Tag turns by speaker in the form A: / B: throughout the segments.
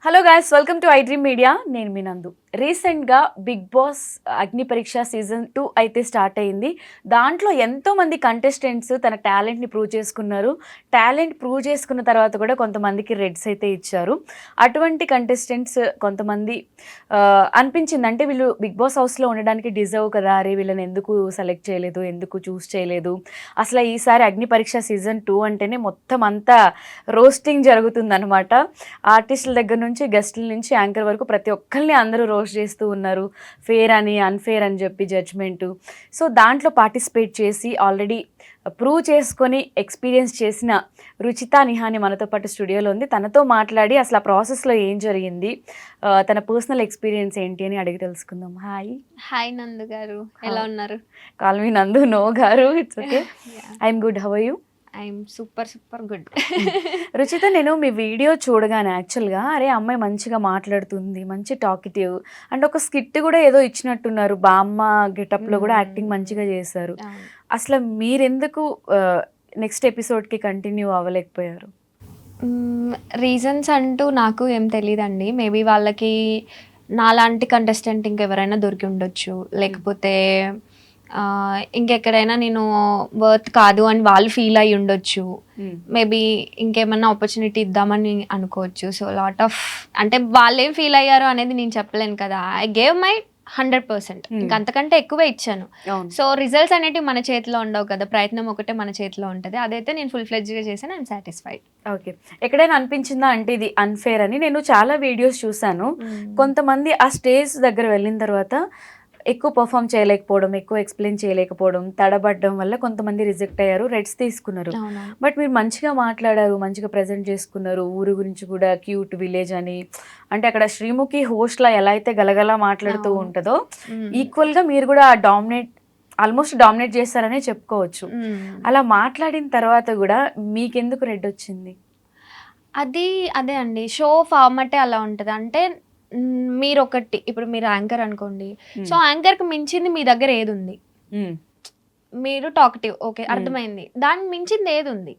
A: Hello guys, welcome to I dream media. నేను మీ నందు. రీసెంట్గా బిగ్ బాస్ అగ్ని పరీక్ష సీజన్ 2 అయితే స్టార్ట్ అయింది. దాంట్లో ఎంతోమంది కంటెస్టెంట్స్ తన టాలెంట్ని ప్రూవ్ చేసుకున్నారు. టాలెంట్ ప్రూవ్ చేసుకున్న తర్వాత కూడా కొంతమందికి రెడ్స్ అయితే ఇచ్చారు. అటువంటి కంటెస్టెంట్స్ కొంతమంది అనిపించింది, అంటే వీళ్ళు బిగ్ బాస్ హౌస్లో ఉండడానికి డిజర్వ్ కదా, అరే వీళ్ళని ఎందుకు సెలెక్ట్ చేయలేదు, ఎందుకు చూస్ చేయలేదు. అసలు ఈసారి అగ్ని పరీక్ష సీజన్ 2 అంటేనే మొత్తం అంతా రోస్టింగ్ జరుగుతుందన్నమాట. ఆర్టిస్టుల దగ్గర నుంచి గెస్టుల నుంచి యాంకర్ వరకు ప్రతి ఒక్కరిని అందరూ రోస్ట్ చేస్తూ ఉన్నారు. ఫేర్ అని, అన్ఫేర్ అని చెప్పి జడ్జ్మెంటు. సో దాంట్లో పార్టిసిపేట్ చేసి ఆల్రెడీ ప్రూవ్ చేసుకొని ఎక్స్పీరియన్స్ చేసిన రుచిత నిహాని మనతో పాటు స్టూడియోలో ఉంది. తనతో మాట్లాడి అసలు ఆ ప్రాసెస్లో ఏం జరిగింది, తన పర్సనల్ ఎక్స్పీరియన్స్ ఏంటి అని అడిగి తెలుసుకుందాం.
B: హాయ్ నందు గారు, ఎలా ఉన్నారు?
A: Call me Nandu. నో గారు, it's okay. I'm good. How are you?
B: I'm super good.
A: Ruchita, నేను మీ వీడియో చూడగానే యాక్చువల్గా అరే అమ్మాయి మంచిగా మాట్లాడుతుంది, మంచి టాకిటివ్ అండ్ ఒక స్కిట్ కూడా ఏదో ఇచ్చినట్టున్నారు. బామ్మ గెటప్లో కూడా యాక్టింగ్ మంచిగా చేశారు. అసలు మీరెందుకు నెక్స్ట్ ఎపిసోడ్కి కంటిన్యూ అవ్వలేకపోయారు?
B: రీజన్స్ అంటూ నాకు ఏం తెలియదండి. మేబీ వాళ్ళకి నాలాంటి కంటెస్టెంట్ ఇంకెవరైనా దొరికి ఉండొచ్చు, లేకపోతే ఇంకెక్కడైనా నేను వర్త్ కాదు అని వాళ్ళు ఫీల్ అయ్యి ఉండొచ్చు. మేబీ ఇంకేమన్నా ఆపర్చునిటీ ఇద్దామని అనుకోవచ్చు. సో లాట్ ఆఫ్, అంటే వాళ్ళు ఏం ఫీల్ అయ్యారు అనేది నేను చెప్పలేను కదా. ఐ గేవ్ మై 100%, ఇంకంతకంటే ఎక్కువే ఇచ్చాను. సో రిజల్ట్స్ అనేటివి మన చేతిలో ఉండవు కదా, ప్రయత్నం ఒకటే మన చేతిలో ఉంటుంది. అదైతే నేను ఫుల్ ఫ్లెడ్జ్గా చేశాను. I'm satisfied.
A: ఓకే. ఎక్కడైనా అనిపించిందా అంటే ఇది అన్ఫేర్ అని? నేను చాలా వీడియోస్ చూశాను. కొంతమంది ఆ స్టేజ్ దగ్గర వెళ్ళిన తర్వాత ఎక్కువ పర్ఫామ్ చేయలేకపోవడం, ఎక్కువ ఎక్స్ప్లెయిన్ చేయలేకపోవడం, తడబడ్డం వల్ల కొంతమంది రిజెక్ట్ అయ్యారు, రెడ్స్ తీసుకున్నారు. బట్ మీరు మంచిగా మాట్లాడారు, మంచిగా ప్రజెంట్ చేసుకున్నారు. ఊరు గురించి కూడా క్యూట్ విలేజ్ అని, అంటే అక్కడ శ్రీముఖి హోస్ట్లా ఎలా అయితే గలగలా మాట్లాడుతూ ఉంటుందో ఈక్వల్గా మీరు కూడా ఆల్మోస్ట్ డామినేట్ చేస్తారనే చెప్పుకోవచ్చు. అలా మాట్లాడిన తర్వాత కూడా మీకెందుకు రెడ్ వచ్చింది?
B: అదే అండి, షో ఫార్మాటే అలా ఉంటుంది. అంటే మీరు ఒకటి, ఇప్పుడు మీరు యాంకర్ అనుకోండి. సో యాంకర్కి మించింది మీ దగ్గర ఏది ఉంది? మీరు టాకటివ్, ఓకే, అర్థమైంది. దానికి మించింది ఏది ఉంది?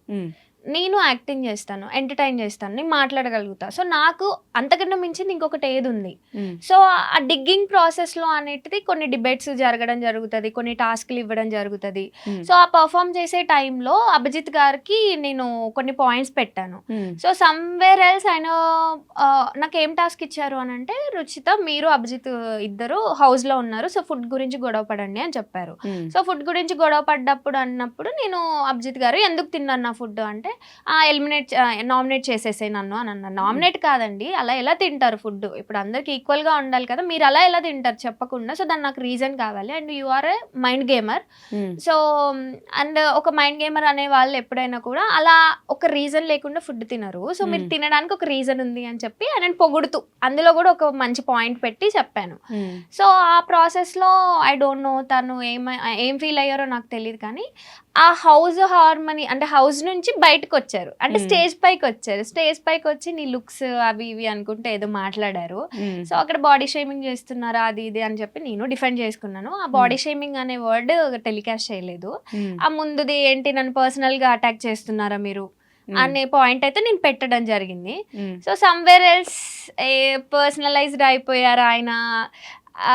B: నేను యాక్టింగ్ చేస్తాను, ఎంటర్టైన్ చేస్తాను, నేను మాట్లాడగలుగుతా. సో నాకు అంతకన్నా మించింది ఇంకొకటి ఏది ఉంది? సో ఆ డిగ్గింగ్ ప్రాసెస్లో అనేటిది కొన్ని డిబేట్స్ జరగడం జరుగుతుంది, కొన్ని టాస్క్లు ఇవ్వడం జరుగుతుంది. సో ఆ పర్ఫామ్ చేసే టైంలో అభిజిత్ గారికి నేను కొన్ని పాయింట్స్ పెట్టాను. సో సమ్వేర్ ఎల్స్ ఆయన నాకు ఏం టాస్క్ ఇచ్చారు అని అంటే, రుచిత మీరు అభిజిత్ ఇద్దరు హౌస్లో ఉన్నారు, సో ఫుడ్ గురించి గొడవ పడండి అని చెప్పారు. సో ఫుడ్ గురించి గొడవ పడ్డప్పుడు అన్నప్పుడు నేను అభిజిత్ గారు ఎందుకు తిన్నాను నా ఫుడ్ అంటే, నామినేట్ చేసేసే నన్ను అని అన్నారు. నామినేట్ కాదండి, అలా ఎలా తింటారు ఫుడ్? ఇప్పుడు అందరికి ఈక్వల్గా ఉండాలి కదా, మీరు అలా ఎలా తింటారు చెప్పకుండా? సో దాన్ని నాకు రీజన్ కావాలి. And you are a mind gamer. So and ఒక మైండ్ గేమర్ అనే వాళ్ళు ఎప్పుడైనా కూడా అలా ఒక రీజన్ లేకుండా ఫుడ్ తినరు. సో మీరు తినడానికి ఒక రీజన్ ఉంది అని చెప్పి నేను పొగుడుతూ అందులో కూడా ఒక మంచి పాయింట్ పెట్టి చెప్పాను. సో ఆ ప్రాసెస్లో ఐ డోంట్ నో తను ఏం ఫీల్ అయ్యారో నాకు తెలియదు, కానీ ఆ హౌస్ హార్మనీ, అంటే హౌస్ నుంచి బయటకు వచ్చారు, అంటే స్టేజ్ పైకి వచ్చారు. స్టేజ్ పైకి వచ్చి నీ లుక్స్ అవి ఇవి అనుకుంటే ఏదో మాట్లాడారు. సో అక్కడ బాడీ షేమింగ్ చేస్తున్నారా అది ఇది అని చెప్పి నేను డిఫెండ్ చేసుకున్నాను. ఆ బాడీ షేమింగ్ అనే వర్డ్ టెలికాస్ట్ చేయలేదు. ఆ ముందుది ఏంటి, నన్ను పర్సనల్ గా అటాక్ చేస్తున్నారా మీరు అనే పాయింట్ అయితే నేను పెట్టడం జరిగింది. సో సమ్వేర్ ఎల్స్ పర్సనలైజ్డ్ అయిపోయారా ఆయన,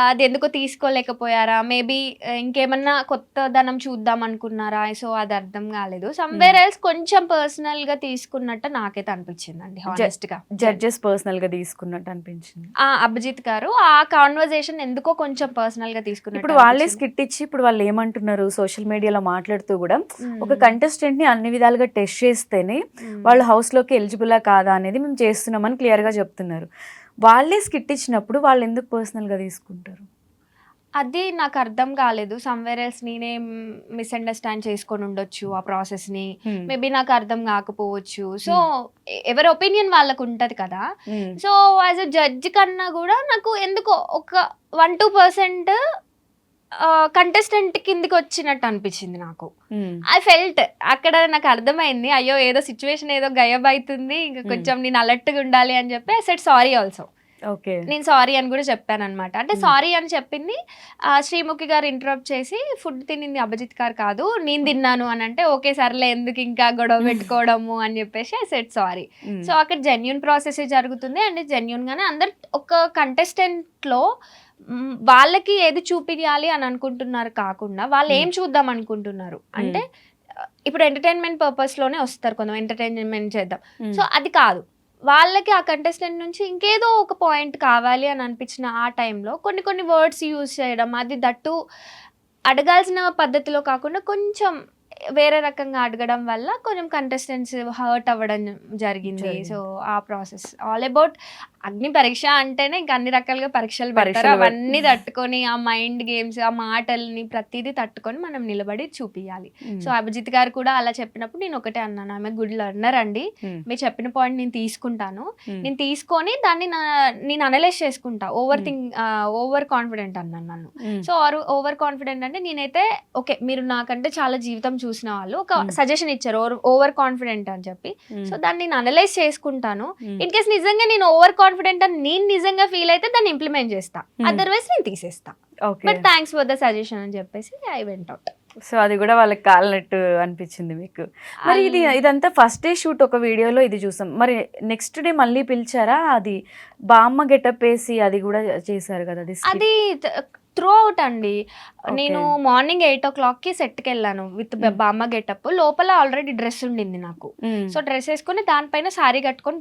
B: అది ఎందుకో తీసుకోలేకపోయారా, మేబీ ఇంకేమన్నా కొత్తదనం చూద్దాం అనుకున్నారా? సో అది అర్థం కాలేదు. సమ్వేర్ ఎల్స్ కొంచెం పర్సనల్ గా తీసుకున్నట్టు నాకైతే అనిపించిందండి, హానెస్ట్ గా.
A: జడ్జెస్ పర్సనల్ గా తీసుకున్నట్టు అనిపించింది.
B: అభిజిత్ గారు ఆ కాన్వర్జేషన్ ఎందుకో కొంచెం పర్సనల్ గా తీసుకున్నారు.
A: ఇప్పుడు వాళ్ళే స్కిట్ ఇచ్చి ఇప్పుడు వాళ్ళు ఏమంటున్నారు, సోషల్ మీడియాలో మాట్లాడుతూ కూడా ఒక కంటెస్టెంట్ ని అన్ని విధాలుగా టెస్ట్ చేస్తేనే వాళ్ళు హౌస్ లోకి ఎలిజిబులా కాదా అనేది మేము చేస్తున్నామని క్లియర్ గా చెప్తున్నారు. వాళ్ళే స్కిట్ ఇచ్చినప్పుడు వాళ్ళు ఎందుకు పర్సనల్గా తీసుకుంటారు?
B: అది నాకు అర్థం కాలేదు. సమ్వేర్ ఎల్స్ నేనే మిస్అండర్స్టాండ్ చేసుకొని ఉండొచ్చు ఆ ప్రాసెస్ని, మేబీ నాకు అర్థం కాకపోవచ్చు. సో ఎవరి ఒపీనియన్ వాళ్ళకు ఉంటుంది కదా. సో యాజ్ అ జడ్జ్ కన్నా కూడా నాకు ఎందుకో ఒక 1-2% కంటెస్టెంట్ కిందికి వచ్చినట్టు అనిపించింది నాకు. ఐ ఫెల్ట్, అక్కడ నాకు అర్థమైంది, అయ్యో ఏదో సిచ్యువేషన్ ఏదో గయబ్ అవుతుంది, ఇంకా కొంచెం నేను అలర్ట్గా ఉండాలి అని చెప్పి I said sorry also.
A: Okay.
B: నేను సారీ అని కూడా చెప్పాను అనమాట. అంటే సారీ అని చెప్పింది శ్రీముఖి గారు ఇంటరప్ట్ చేసి ఫుడ్ తినింది అభిజిత్ గారు కాదు నేను తిన్నాను అని అంటే, ఓకే సర్లే ఎందుకు ఇంకా గొడవ పెట్టుకోవడము అని చెప్పేసి ఐ సెడ్ సారీ. సో అక్కడ జెన్యున్ ప్రాసెస్ జరుగుతుంది అండ్ జెన్యున్ గానే అందరు ఒక కంటెస్టెంట్ లో వాళ్ళకి ఏది చూపించాలి అని అనుకుంటున్నారు కాకుండా వాళ్ళు ఏం చూద్దాం అనుకుంటున్నారు అంటే ఇప్పుడు ఎంటర్టైన్మెంట్ పర్పస్ లోనే వస్తారు కొంచెం ఎంటర్టైన్మెంట్ చేద్దాం. సో అది కాదు, వాళ్ళకి ఆ కంటెస్టెంట్ నుంచి ఇంకేదో ఒక పాయింట్ కావాలి అని అనిపించిన ఆ టైంలో కొన్ని వర్డ్స్ యూజ్ చేయడం, అది దట్టు అడగాల్సిన పద్ధతిలో కాకుండా కొంచెం వేరే రకంగా అడగడం వల్ల కొంచెం కంటెస్టెంట్స్ హర్ట్ అవ్వడం జరిగింది. సో ఆ ప్రాసెస్ ఆల్ అబౌట్ అగ్ని పరీక్ష అంటేనే ఇంకా అన్ని రకాలుగా పరీక్షలు పెడతారు, అవన్నీ తట్టుకొని ఆ మైండ్ గేమ్స్ ఆ మాటల్ని ప్రతిదీ తట్టుకొని మనం నిలబడి చూపించాలి. సో అభిజిత్ గారు కూడా అలా చెప్పినప్పుడు నేను ఒకటే అన్నాను, ఆమె గుడ్ లర్నర్ అండి, మీరు చెప్పిన పాయింట్ నేను తీసుకుంటాను, నేను తీసుకొని దాన్ని నేను అనలైజ్ చేసుకుంటా, ఓవర్ కాన్ఫిడెంట్ అన్నాను నన్ను. సో ఓవర్ కాన్ఫిడెంట్ అంటే నేనైతే ఓకే మీరు నాకంటే చాలా జీవితం చూసిన వాళ్ళు ఒక సజెషన్ ఇచ్చారు ఓవర్ కాన్ఫిడెంట్ అని చెప్పి, సో దాన్ని నేను అనలైజ్ చేసుకుంటాను. ఇన్ కేస్ నిజంగా నేను ఓవర్ కాన్ఫిడెంట్ అని నేను నిజంగా ఫీల్ అయితే దాన్ని ఇంప్లిమెంట్ చేస్తా, అదర్వైజ్ నేను తీసేస్తా. But thanks for the suggestion అని చెప్పేసి ఐ వెంట్ అవుట్.
A: సో అది కూడా వాళ్ళకి కాలినట్టు అనిపించింది మీకు. మరి ఇదంతా ఫస్ట్ డే షూట్ ఒక వీడియోలో ఇది చూసాం, మరి నెక్స్ట్ డే మళ్ళీ పిలిచారా? అది బామ్మ గెటప్ వేసి అది కూడా చేశారు కదా,
B: అది త్రూ అవుట్ అండి. నేను మార్నింగ్ 8 o'clockకి సెట్కి వెళ్ళాను విత్ బామ్మ గెటప్. లోపల ఆల్రెడీ డ్రెస్ ఉండింది నాకు, సో డ్రెస్ వేసుకుని దానిపైన సారీ కట్టుకొని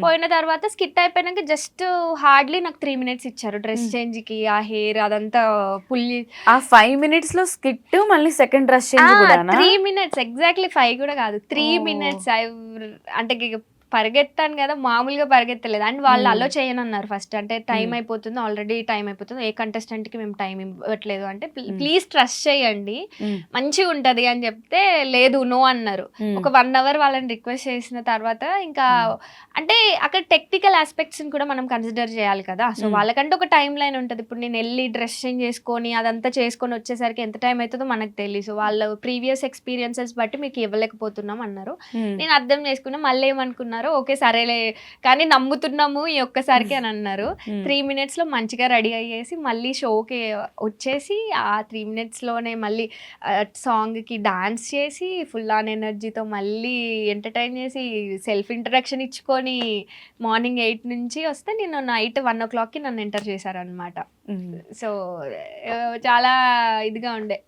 B: పోయిన తర్వాత స్కిట్ అయిపోయినాక జస్ట్ హార్డ్లీ నాకు 3 minutes ఇచ్చారు డ్రెస్ చేంజ్ కి, ఆ హెయిర్ అదంతా పుల్లి.
A: ఆ 5 minutes లో స్కిట్ మళ్ళీ సెకండ్ డ్రెస్ చేంజ్ కూడా
B: 3 minutes ఎగ్జాక్ట్లీ 5 కూడా కాదు 3 minutes. అంటే పరిగెత్తాను కదా, మామూలుగా పరిగెత్తలేదు. అండ్ వాళ్ళు అలో చేయనన్నారు ఫస్ట్, అంటే టైం అయిపోతుంది ఆల్రెడీ, టైం అయిపోతుంది, ఏ కంటెస్టెంట్ కి మేము టైం ఇవ్వట్లేదు అంటే ప్లీజ్ ట్రస్ట్ చేయండి మంచిగా ఉంటది అని చెప్తే లేదు నో అన్నారు. ఒక 1 hour వాళ్ళని రిక్వెస్ట్ చేసిన తర్వాత ఇంకా అంటే అక్కడ టెక్నికల్ ఆస్పెక్ట్స్ కూడా మనం కన్సిడర్ చేయాలి కదా. సో వాళ్ళకంటే ఒక టైం లైన్ ఉంటుంది. ఇప్పుడు నేను వెళ్ళి డ్రెస్ చేంజ్ చేసుకొని అదంతా చేసుకొని వచ్చేసరికి ఎంత టైం అవుతుందో మనకు తెలియదు. సో వాళ్ళ ప్రీవియస్ ఎక్స్పీరియన్సెస్ బట్టి మీకు ఇవ్వలేకపోతున్నాం అన్నారు. నేను అర్థం చేసుకున్నా, మళ్ళీ ఏమనుకున్నారు ఓకే సరేలే కానీ నమ్ముతున్నాము ఈ ఒక్కసారికి అని అన్నారు. 3 minutes లో మంచిగా రెడీ అయ్యేసి మళ్ళీ షోకి వచ్చేసి ఆ 3 minutes లోనే మళ్ళీ సాంగ్ కి డాన్స్ చేసి ఫుల్ ఆన్ ఎనర్జీతో మళ్ళీ ఎంటర్టైన్ చేసి సెల్ఫ్ ఇంట్రడక్షన్ ఇచ్చుకొని మార్నింగ్ 8 నుంచి వస్తే నేను నైట్ 1 o'clockకి నన్ను ఎంటర్ చేశారనమాట. సో చాలా ఇదిగా ఉండే.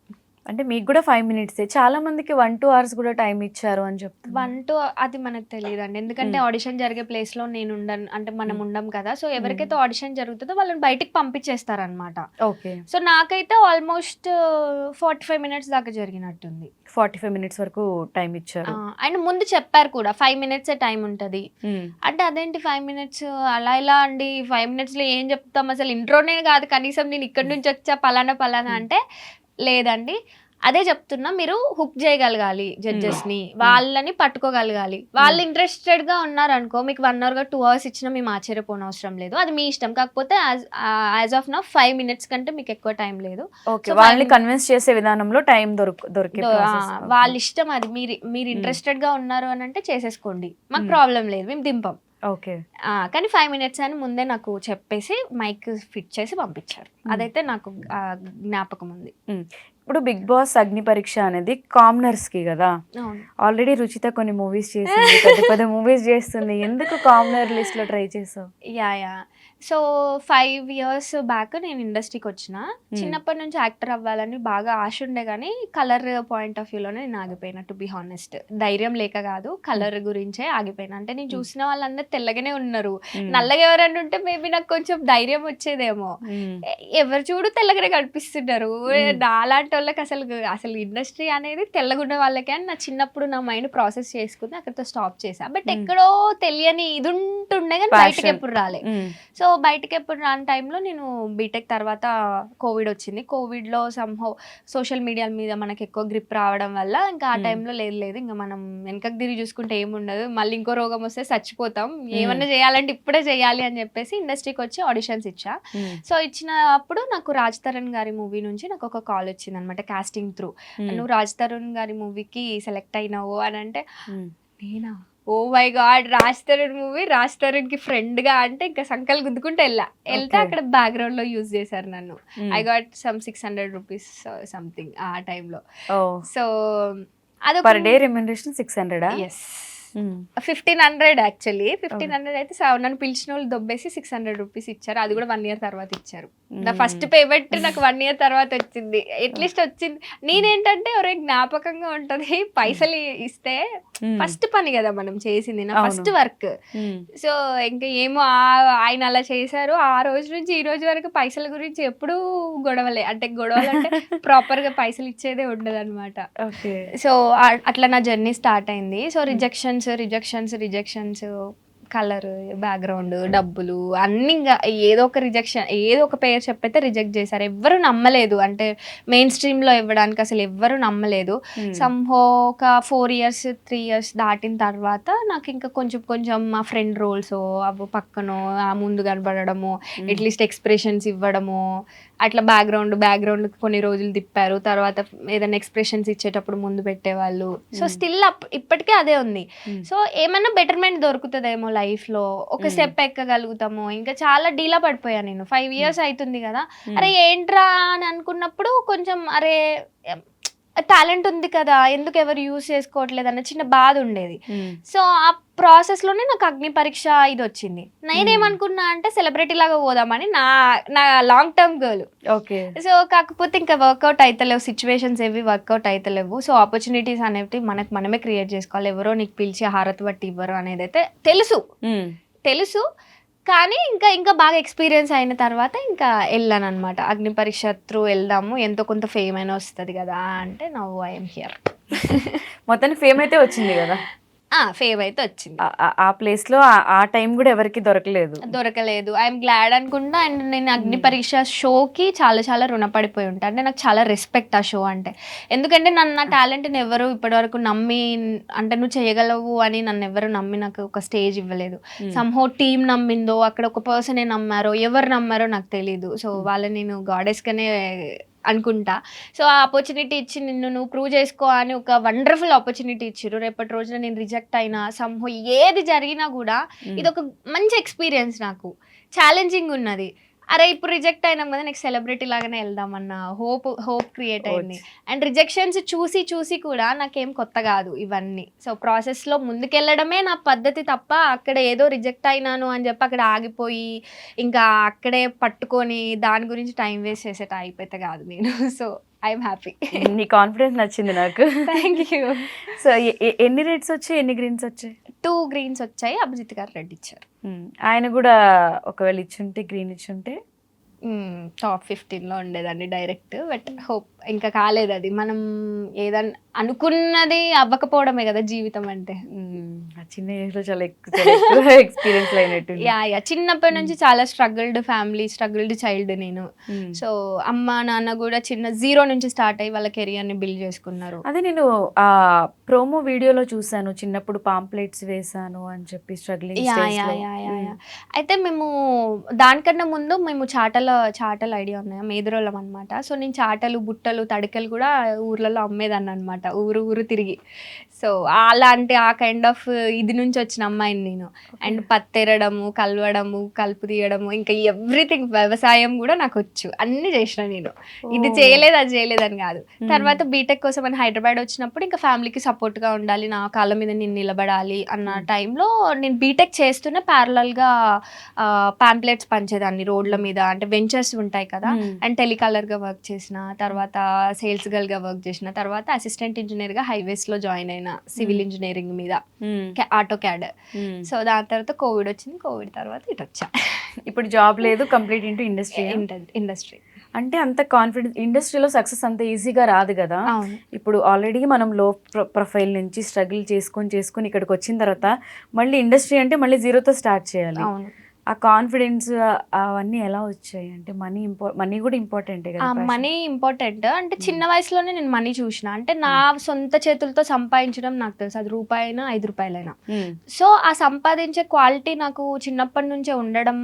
A: అంటే మీకు కూడా 5 minutes, చాలా మందికి 1-2 hours కూడా టైం ఇచ్చారు అని చెప్తారు.
B: 1-2 అది మనకు తెలియదండి, ఎందుకంటే ఆడిషన్ జరిగే ప్లేస్ లో నేను ఉండను, అంటే మనం ఉండం కదా. సో ఎవరికైతే ఆడిషన్ జరుగుతుందో వాళ్ళని బయటికి పంపించేస్తారనమాట.
A: ఓకే.
B: సో నాకైతే ఆల్మోస్ట్ 45 minutes దాకా జరిగినట్టుంది.
A: 45 minutes వరకు టైం ఇచ్చారు.
B: అండ్ ముందు చెప్పారు కూడా 5 minutes టైం ఉంటది అంటే అదేంటి 5 minutes అలా ఇలా అండి, 5 minutes లో ఏం చెప్తాం, అసలు ఇంట్రోనే కాదు కనీసం, నేను ఇక్కడ నుంచి వచ్చా పలానా అంటే లేదండి అదే చెప్తున్నా, మీరు హుక్ చేయగలగాలి జడ్జెస్ ని, వాళ్ళని పట్టుకోగలగాలి. వాళ్ళు ఇంట్రెస్టెడ్ గా ఉన్నారనుకో మీకు 1 hour 2 hours ఇచ్చినా మేము ఆశ్చర్యపోని అవసరం లేదు, అది మీ ఇష్టం. కాకపోతే యాజ్ ఆఫ్ నౌ 5 minutes కంటే మీకు ఎక్కువ టైం లేదు.
A: వాళ్ళని కన్విన్స్ చేసే విధానంలో టైం దొరికే
B: వాళ్ళ ఇష్టం, అది మీరు ఇంట్రెస్టెడ్ గా ఉన్నారు అని అంటే చేసేసుకోండి, మాకు ప్రాబ్లం లేదు, మేము దింపం.
A: ఓకే.
B: కానీ 5 minutes అని ముందే నాకు చెప్పేసి మైక్ ఫిట్ చేసి పంపించారు, అదైతే నాకు జ్ఞాపకం ఉంది.
A: ఇప్పుడు బిగ్ బాస్ అగ్ని పరీక్ష అనేది కామనర్స్ కి కదా, ఆల్రెడీ రుచిత కొన్ని మూవీస్ చేసింది, పెద్ద మూవీస్ చేస్తుంది, ఎందుకు కామనర్ లిస్ట్ లో ట్రై చేసావు?
B: యా సో 5 years బ్యాక్ నేను ఇండస్ట్రీకి వచ్చిన. చిన్నప్పటి నుంచి యాక్టర్ అవ్వాలని బాగా ఆశ ఉండే, కానీ కలర్ పాయింట్ ఆఫ్ వ్యూలోనే నేను ఆగిపోయినా. టు బి హానెస్ట్, ధైర్యం లేక కాదు, కలర్ గురించే ఆగిపోయినా. అంటే నేను చూసిన వాళ్ళందరూ తెల్లగానే ఉన్నారు, నల్లగా ఎవరైనా ఉంటే మేబీ నాకు కొంచెం ధైర్యం వచ్చేదేమో. ఎవరు చూడు తెల్లగానే కనిపిస్తున్నారు, అలాంటి వాళ్ళకి అసలు ఇండస్ట్రీ అనేది తెల్లగుండే వాళ్ళకే అని నా చిన్నప్పుడు నా మైండ్ ప్రాసెస్ చేసుకుని అక్కడితో స్టాప్ చేశా. బట్ ఎక్కడో తెలియని ఇది ఉంటుండే కానీ బయటకి ఎప్పుడు రాలే. సో బయటకి ఎప్పుడు రాని టైంలో నేను బీటెక్ తర్వాత కోవిడ్ వచ్చింది. కోవిడ్లో సంహౌ సోషల్ మీడియా మీద మనకి ఎక్కువ గ్రిప్ రావడం వల్ల ఇంకా ఆ టైంలో లేదు ఇంకా మనం వెనకకు తిరిగి చూసుకుంటే ఏముండదు, మళ్ళీ ఇంకో రోగం వస్తే చచ్చిపోతాం, ఏమన్నా చేయాలంటే ఇప్పుడే చేయాలి అని చెప్పేసి ఇండస్ట్రీకి వచ్చి ఆడిషన్స్ ఇచ్చా. సో ఇచ్చినప్పుడు నాకు రాజ్ తరుణ్ గారి మూవీ నుంచి నాకు ఒక కాల్ వచ్చింది అనమాట, కాస్టింగ్ త్రూ. నువ్వు రాజ్ తరుణ్ గారి మూవీకి సెలెక్ట్ అయినావు అని అంటే, నేనా oh my God, Raj Tarun movie, Raj Tarun కి ఫ్రెండ్ గా అంటే ఇంకా సంకల్ గుద్దుకుంటే వెళ్తే అక్కడ బ్యాక్గ్రౌండ్ లో యూజ్ చేశారు నన్ను. I got some 600 rupees something ఆ టైంలో. సో అదొక
A: per day remuneration 600.
B: Yes, 1500 actually. 1500 అయితే నన్ను పిలిచిన వాళ్ళు దొబ్బేసి 600 రూపీస్ ఇచ్చారు. అది కూడా 1 year తర్వాత ఇచ్చారు. నా ఫస్ట్ పేమెంట్ నాకు 1 year తర్వాత వచ్చింది. అట్లీస్ట్ వచ్చింది. నేనేంటంటే ఒరే జ్ఞాపకంగా ఉంటది, పైసలు ఇస్తే ఫస్ట్ పని కదా మనం చేసింది, నా ఫస్ట్ వర్క్. సో ఇంకా ఏమో ఆయన అలా చేశారు. ఆ రోజు నుంచి ఈ రోజు వరకు పైసల గురించి ఎప్పుడూ గొడవలే. అంటే గొడవలు అంటే ప్రాపర్ గా పైసలు ఇచ్చేదే ఉండదు అనమాట. సో అట్లా నా జర్నీ స్టార్ట్ అయింది. సో రిజెక్షన్స్ కలర్, బ్యాక్గ్రౌండ్, డబ్బులు అన్ని ఇంకా ఏదో ఒక రిజెక్షన్, ఏదో ఒక పేరు చెప్పైతే రిజెక్ట్ చేశారు. ఎవ్వరు నమ్మలేదు. అంటే మెయిన్ స్ట్రీమ్ లో ఇవ్వడానికి అసలు ఎవ్వరు నమ్మలేదు. సంహో ఒక 4 years 3 years దాటిన తర్వాత నాకు ఇంకా కొంచెం మా ఫ్రెండ్ రోల్స్ అవి పక్కనో ఆ ముందు కనబడము, అట్లీస్ట్ ఎక్స్ప్రెషన్స్ ఇవ్వడము, అట్లా బ్యాక్గ్రౌండ్ కొన్ని రోజులు తిప్పారు. తర్వాత ఏదైనా ఎక్స్ప్రెషన్స్ ఇచ్చేటప్పుడు ముందు పెట్టేవాళ్ళు. సో స్టిల్ ఇప్పటికే అదే ఉంది. సో ఏమన్నా బెటర్మెంట్ దొరుకుతుందేమో లైఫ్ లో, ఒక స్టెప్ ఎక్కగలుగుతాము. ఇంకా చాలా డీలా పడిపోయా నేను. 5 years అవుతుంది కదా, అరే ఏంట్రా అని అనుకున్నప్పుడు కొంచెం అరే టాలెంట్ ఉంది కదా, ఎందుకు ఎవరు యూజ్ చేసుకోవట్లేదు అన్న చిన్న బాధ ఉండేది. సో ఆ ప్రాసెస్ లోనే నాకు అగ్ని పరీక్ష ఇది వచ్చింది. నేనేమనుకున్నా అంటే సెలబ్రిటీ లాగా పోదామని, నా లాంగ్ టర్మ్ గోల్. సో కాకపోతే ఇంకా వర్కౌట్ అయితలేవు, సిచ్యువేషన్స్ ఏవి వర్కౌట్ అయితలేవు. సో ఆపర్చునిటీస్ అనేవి మనమే క్రియేట్ చేసుకోవాలి. ఎవరో నీకు పిలిచి హారతి బట్టి ఇవ్వరు అనేది అయితే తెలుసు. కానీ ఇంకా బాగా ఎక్స్పీరియన్స్ అయిన తర్వాత ఇంకా వెళ్ళాను అనమాట. అగ్ని పరీక్ష త్రూ వెళ్దాము, ఎంతో కొంత ఫేమ్ అయినా వస్తుంది కదా అంటే నౌ ఐఎమ్ హియర్.
A: మొత్తానికి ఫేమ్ అయితే వచ్చింది కదా.
B: ఫేమ్ అయితే వచ్చింది.
A: ఆ ప్లేస్ లో ఆ టైం కూడా ఎవరికి దొరకలేదు. ఐఎమ్ గ్లాడ్ అనుకుంటా. అండ్ నేను అగ్ని పరీక్ష షోకి చాలా రుణపడిపోయి ఉంటాను. అంటే నాకు చాలా రెస్పెక్ట్ ఆ షో అంటే. ఎందుకంటే నా టాలెంట్ని ఎవరు ఇప్పటివరకు నమ్మి, అంటే నువ్వు చేయగలవు అని నన్ను ఎవరు నమ్మి నాకు ఒక స్టేజ్ ఇవ్వలేదు. సంహో టీం నమ్మిందో, అక్కడ ఒక పర్సనే నమ్మారో, ఎవరు నమ్మారో నాకు తెలీదు. సో వాళ్ళని నేను గాడెస్గానే అనుకుంటా. సో ఆ ఆపర్చునిటీ ఇచ్చి నువ్వు ప్రూవ్ చేసుకో అని ఒక వండర్ఫుల్ ఆపర్చునిటీ ఇచ్చారు. రేపటి రోజున నేను రిజెక్ట్ అయినా సంహో ఏది జరిగినా కూడా ఇది ఒక మంచి ఎక్స్పీరియన్స్, నాకు ఛాలెంజింగ్ ఉన్నది. అరే ఇప్పుడు రిజెక్ట్ అయినాం కదా, నెక్స్ట్ సెలబ్రిటీ లాగానే వెళ్దామన్న హోప్ క్రియేట్ అయింది. అండ్ రిజెక్షన్స్ చూసి కూడా నాకేం కొత్త కాదు ఇవన్నీ. సో ప్రాసెస్లో ముందుకెళ్ళడమే నా పద్ధతి తప్ప అక్కడ ఏదో రిజెక్ట్ అయినాను అని చెప్పి అక్కడ ఆగిపోయి ఇంకా అక్కడే పట్టుకొని దాని గురించి టైం వేస్ట్ చేసేట అయిపోతే కాదు నేను. So I'm happy. నీ కాన్ఫిడెన్స్ నచ్చింది నాకు.
B: Thank you.
A: సో ఎన్ని రెడ్స్ వచ్చాయి, ఎన్ని గ్రీన్స్ వచ్చాయి?
B: 2 greens వచ్చాయి. అభిజిత్ గారు రెడ్ ఇచ్చారు.
A: ఆయన కూడా ఒకవేళ ఇచ్చుంటే, గ్రీన్ ఇచ్చుంటే
B: టాప్ 15లో ఉండేదాన్ని డైరెక్ట్. బట్ హోప్ ఇంకా కాలేదు. అది మనం ఏదన్నా అనుకున్నది అవ్వకపోవడమే కదా జీవితం అంటే.
A: చిన్న ఏజ్ లో చాలా ఎక్కువ ఎక్స్పీరియన్స్ అయినట్టు.
B: యా చిన్నప్పటి నుంచి చాలా స్ట్రగుల్డ్ ఫ్యామిలీ, స్ట్రగుల్డ్ చైల్డ్ నేను. సో అమ్మ నాన్న కూడా చిన్న 0 నుంచి స్టార్ట్ అయ్యి వాళ్ళ కెరియర్ ని బిల్డ్ చేసుకున్నారు.
A: అదే నేను ఆ ప్రోమో వీడియోలో చూసాను, చిన్నప్పుడు పాంప్లెట్స్ వేసాను అని చెప్పి స్ట్రగ్లింగ్.
B: అయితే మేము దానికన్నా ముందు మేము చాటల ఐడియా ఉన్నాయా, మేదరోళ్ళం అనమాట. సో నేను చాటలు, బుట్టలు, తడికలు కూడా ఊర్లలో అమ్మేదాన్ని అనమాట, ఊరు తిరిగి. సో అలాంటి ఆ కైండ్ ఆఫ్ ఇది నుంచి వచ్చిన అమ్మాయిని నేను. అండ్ పత్తెరడము, కలవడము, కలుపు తీయడము, ఇంకా ఎవ్రీథింగ్, వ్యవసాయం కూడా నాకు వచ్చు. అన్ని చేసిన నేను. ఇది చేయలేదు అది చేయలేదని కాదు. తర్వాత బీటెక్ కోసం అని హైదరాబాద్ వచ్చినప్పుడు ఇంకా ఫ్యామిలీకి సపోర్ట్గా ఉండాలి, నా కాళ్ళ మీద నేను నిలబడాలి అన్న టైంలో నేను బీటెక్ చేస్తూనే ప్యారలల్గా పాంప్లెట్స్ పంచేదాన్ని రోడ్ల మీద. అంటే వెంచర్స్ ఉంటాయి కదా, అండ్ టెలికాలర్గా వర్క్ చేసిన, తర్వాత సేల్స్ గర్ల్గా వర్క్ చేసిన, తర్వాత అసిస్టెంట్ ఇంజనీర్గా హైవేస్లో జాయిన్ అయిన సివిల్ ఇంజనీరింగ్ మీద, ఆటో క్యాడ్. సో దాని తర్వాత కోవిడ్ వచ్చింది. కోవిడ్ తర్వాత ఇటు వచ్చా.
A: ఇప్పుడు జాబ్ లేదు, కంప్లీట్ ఇంటూ
B: ఇండస్ట్రీ.
A: అంటే అంత కాన్ఫిడెన్స్, ఇండస్ట్రీలో సక్సెస్ అంత ఈజీగా రాదు కదా. ఇప్పుడు ఆల్రెడీ మనం లో ప్రొఫైల్ నుంచి స్ట్రగుల్ చేసుకొని ఇక్కడికి వచ్చిన తర్వాత మళ్ళీ ఇండస్ట్రీ అంటే మళ్ళీ 0తో స్టార్ట్ చేయాలి. ఆ కాన్ఫిడెన్స్ అవన్నీ ఎలా వచ్చాయి? అంటే మనీ కూడా ఇంపార్టెంటే కదా!
B: Money important. అంటే చిన్న వయసులోనే నేను మనీ చూసిన. అంటే నా సొంత చేతులతో సంపాదించడం నాకు తెలుసు. అది రూపాయైనా, రూ. 5 సో, ఆ సంపాదించే క్వాలిటీ నాకు చిన్నప్పటి నుంచే ఉండడం,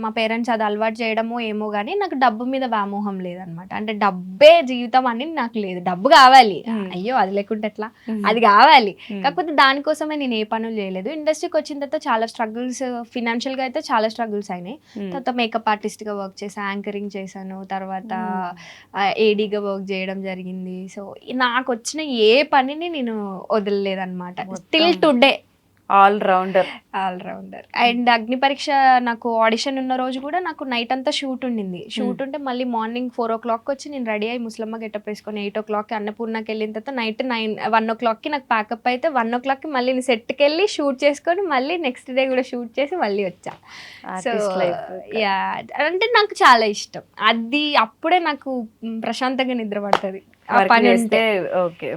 B: మా పేరెంట్స్ అది అలవాటు చేయడమో ఏమో గానీ, నాకు డబ్బు మీద వ్యామోహం లేదనమాట. అంటే డబ్బే జీవితం అని నాకు లేదు. డబ్బు కావాలి. అయ్యో! అది లేకుంటే ఎట్లా? అది కావాలి. కాకపోతే దానికోసమే నేను ఏ పనులు చేయలేదు. ఇండస్ట్రీకి వచ్చిన తర్వాత చాలా స్ట్రగుల్స్, ఫినాన్షియల్‌గా అయితే చాలా స్ట్రగుల్స్ అయినాయి. తర్వాత మేకప్ ఆర్టిస్ట్‌గా వర్క్ చేశా, యాంకరింగ్ చేశాను. తర్వాత ఏడీగా వర్క్ చేయడం జరిగింది. సో, నాకొచ్చిన ఏ పనిని నేను వదలలేదనమాట. Till today.
A: All rounder.
B: And అగ్ని పరీక్ష నాకు ఆడిషన్ ఉన్న రోజు కూడా నాకు నైట్ అంతా షూట్ ఉండింది. షూట్ ఉంటే మళ్ళీ మార్నింగ్ 4:00 వచ్చి నేను రెడీ అయ్యి ముసలమ్మ గెటప్ వేసుకొని 8:00 అన్నపూర్ణకి వెళ్ళిన తర్వాత నైట్ 1:00 నాకు ప్యాకప్ అయితే 1:00 మళ్ళీ నేను సెట్కి వెళ్ళి షూట్ చేసుకొని మళ్ళీ నెక్స్ట్ డే కూడా షూట్ చేసి మళ్ళీ వచ్చా. సో యా, అంటే నాకు చాలా ఇష్టం అది. అప్పుడే నాకు ప్రశాంతంగా నిద్ర పడుతుంది ఆ పని ఉంటే.
A: ఓకే.